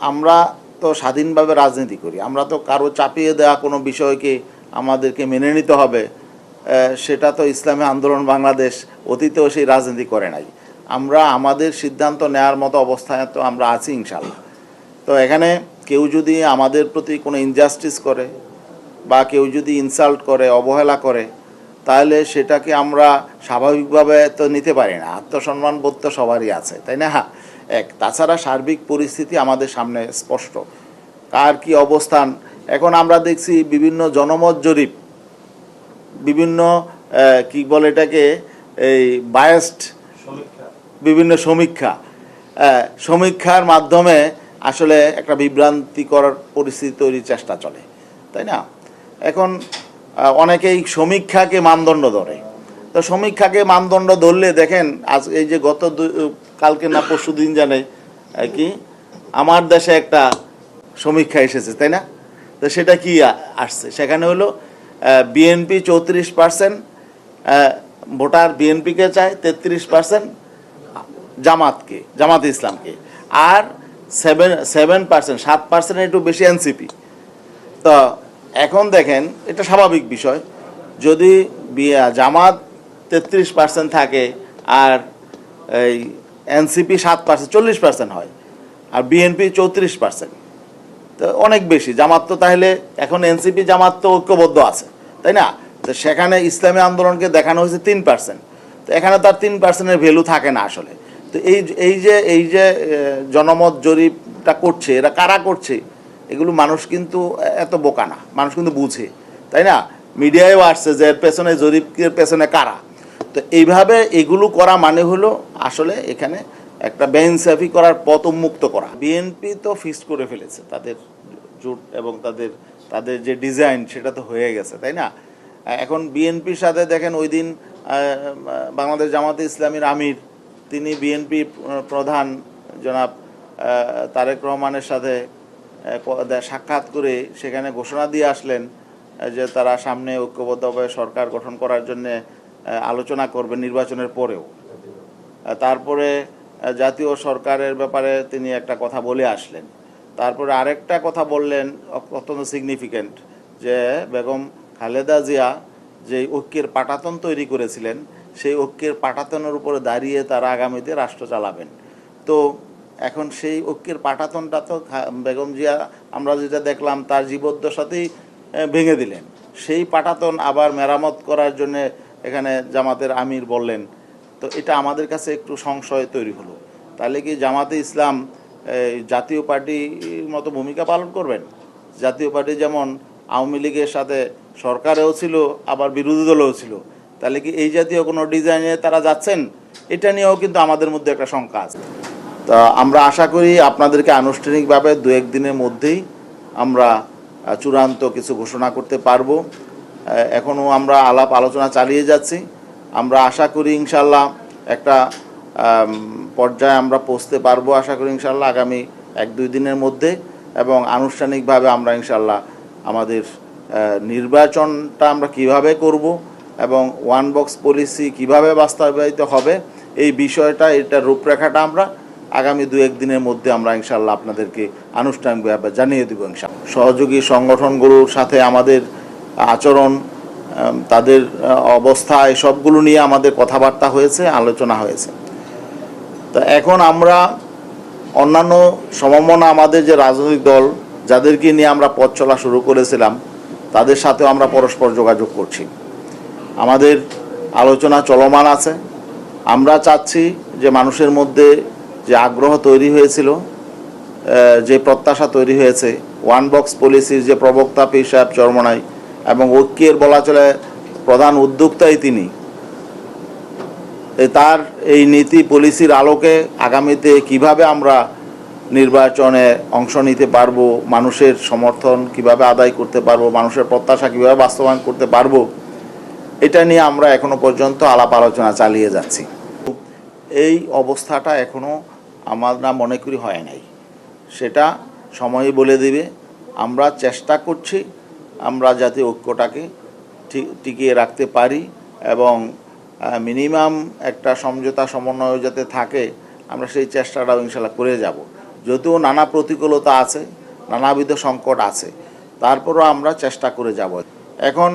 আমরা তো স্বাধীনভাবে রাজনীতি করি, আমরা তো কারো চাপিয়ে দেওয়া কোনো বিষয়কে আমাদেরকে মেনে নিতে হবে সেটা তো ইসলামী আন্দোলন বাংলাদেশ অতীতেও সেই রাজনীতি করে নাই। আমরা আমাদের সিদ্ধান্ত নেওয়ার মতো অবস্থায় তো আমরা আছি ইনশাল্লাহ। তো এখানে কেউ যদি আমাদের প্রতি কোনো ইনজাস্টিস করে বা কেউ যদি ইনসাল্ট করে, অবহেলা করে, তাহলে সেটাকে আমরা স্বাভাবিকভাবে তো নিতে পারি না। আত্মসম্মান বোধ তো সবারই আছে, তাই না? তাছাড়া সার্বিক পরিস্থিতি আমাদের সামনে স্পষ্ট, কার কি অবস্থান। এখন আমরা দেখছি বিভিন্ন জনমত জরিপ, বিভিন্ন কি বলে এটাকে, এই বায়াসড বিভিন্ন সমীক্ষার মাধ্যমে আসলে একটা বিভ্রান্তিকর পরিস্থিতি তৈরির চেষ্টা চলে, তাই না? এখন অনেকেই সমীক্ষাকে মানদণ্ড ধরে। তো সমীক্ষাকে মানদণ্ড ধরলে দেখেন, আজ এই যে কালকে না পরশু দিন জানে কি আমার দেশে একটা সমীক্ষা এসেছে, তাই না? তো সেটা কি আসছে, সেখানে হলো বিএনপি 34% ভোটার বিএনপিকে চায়, 33% জামাত ইসলামকে, আর 7% একটু বেশি এনসিপি। তো এখন দেখেন, এটা স্বাভাবিক বিষয়, যদি জামাত 33% থাকে আর এই এনসিপি 7%, 40% হয়, আর বিএনপি 34%, তো অনেক বেশি। জামাত তো তাহলে এখন এনসিপি জামাত তো ঐক্যবদ্ধ আছে, তাই না? তো সেখানে ইসলামী আন্দোলনকে দেখানো হয়েছে 3%। তো এখানে তার 3%-এর ভ্যালু থাকে না আসলে। তো এই যে জনমত জরিপটা করছে, এরা কারা করছে? এগুলো মানুষ কিন্তু এত বোকা না, মানুষ কিন্তু বুঝে, তাই না? মিডিয়ায়ও আসছে যে এর পেছনে, জরিপের পেছনে কারা। তো এইভাবে এগুলো করা মানে হলো আসলে এখানে একটা বেইনসাফি করার পথ উন্মুক্ত করা। বিএনপি তো ফিক্সড করে ফেলেছে তাদের জোট, এবং তাদের যে ডিজাইন সেটা তো হয়ে গেছে, তাই না? এখন বিএনপির সাথে দেখেন, ওই দিন বাংলাদেশ জামাতে ইসলামীর আমির, তিনি বিএনপি প্রধান জনাব তারেক রহমানের সাথে সাক্ষাৎ করে সেখানে ঘোষণা দিয়ে আসলেন যে তারা সামনে ঐক্যবদ্ধভাবে সরকার গঠন করার জন্যে আলোচনা করবে নির্বাচনের পরেও। তারপরে জাতীয় সরকারের ব্যাপারে তিনি একটা কথা বলে আসলেন। তারপরে আরেকটা কথা বললেন অত্যন্ত সিগনিফিক্যান্ট, যে বেগম খালেদা জিয়া যে ঐক্যের পাটাতন তৈরি করেছিলেন, সেই ঐক্যের পাটাতনের উপরে দাঁড়িয়ে তারা আগামীতে রাষ্ট্র চালাবেন। তো এখন সেই ঐক্যের পাটাতনটা তো বেগম জিয়া, আমরা যেটা দেখলাম, তার জীবদ্দশাতেই ভেঙে দিলেন। সেই পাটাতন আবার মেরামত করার জন্যে এখানে জামাতের আমির বললেন। তো এটা আমাদের কাছে একটু সংশয় তৈরি হলো। তাহলে কি জামাতে ইসলাম জাতীয় পার্টির মতো ভূমিকা পালন করবেন? জাতীয় পার্টি যেমন আওয়ামী লীগের সাথে সরকারেও ছিল, আবার বিরোধী দলেও ছিল, তাহলে কি এই জাতীয় কোনো ডিজাইনে তারা যাচ্ছেন? এটা নিয়েও কিন্তু আমাদের মধ্যে একটা শঙ্কা আছে। তা আমরা আশা করি আপনাদেরকে আনুষ্ঠানিকভাবে 2-1 দিনের মধ্যেই আমরা চূড়ান্ত কিছু ঘোষণা করতে পারবো। এখনও আমরা আলাপ আলোচনা চালিয়ে যাচ্ছি। আমরা আশা করি ইনশাল্লাহ একটা পর্যায়ে আমরা পৌঁছতে পারবো, আশা করি ইনশাল্লাহ আগামী 1-2 দিনের মধ্যে। এবং আনুষ্ঠানিকভাবে আমরা ইনশাল্লাহ আমাদের নির্বাচনটা আমরা কিভাবে করব এবং ওয়ান বক্স পলিসি কিভাবে বাস্তবায়িত হবে, এই বিষয়টা, এটার রূপরেখাটা আমরা আগামী 2-1 দিনের মধ্যে আমরা ইনশাল্লাহ আপনাদেরকে আনুষ্ঠানিকভাবে জানিয়ে দেবো ইনশাল্লাহ। সহযোগী সংগঠনগুলোর সাথে আমাদের আচরণ, তাদের অবস্থা, এসবগুলো নিয়ে আমাদের কথাবার্তা হয়েছে, আলোচনা হয়েছে। তো এখন আমরা অন্যান্য সমমনা আমাদের যে রাজনৈতিক দল যাদেরকে নিয়ে আমরা পথ চলা শুরু করেছিলাম, তাদের সাথেও আমরা পরস্পর যোগাযোগ করছি। আমাদের আলোচনা চলমান আছে। আমরা চাচ্ছি যে মানুষের মধ্যে যে আগ্রহ তৈরি হয়েছিল, যে প্রত্যাশা তৈরি হয়েছে, ওয়ান বক্স পলিসির যে প্রবক্তা পীর সাহেব চরমনাই এবং ঐক্যের বলা চলে প্রধান উদ্যোক্তাই তিনি, তার এই নীতি পলিসির আলোকে আগামীতে কিভাবে আমরা নির্বাচনে অংশ নিতে পারবো, মানুষের সমর্থন কিভাবে আদায় করতে পারবো, মানুষের প্রত্যাশা কিভাবে বাস্তবায়ন করতে পারবো, এটা নিয়ে আমরা এখনো পর্যন্ত আলাপ আলোচনা চালিয়ে যাচ্ছি। এই অবস্থাটা এখনো আমরা মনে করি হয় নাই, সেটা সময়ই বলে দিবে। আমরা চেষ্টা করছি আমরা যাতে ঐক্যটাকে টিকিয়ে রাখতে পারি এবং মিনিমাম একটা সমঝোতা সমন্বয় যাতে থাকে, আমরা সেই চেষ্টাটাও ইনশাল্লাহ করে যাব। যদিও নানা প্রতিকূলতা আছে, নানাবিধ সংকট আছে, তারপরও আমরা চেষ্টা করে যাব। এখন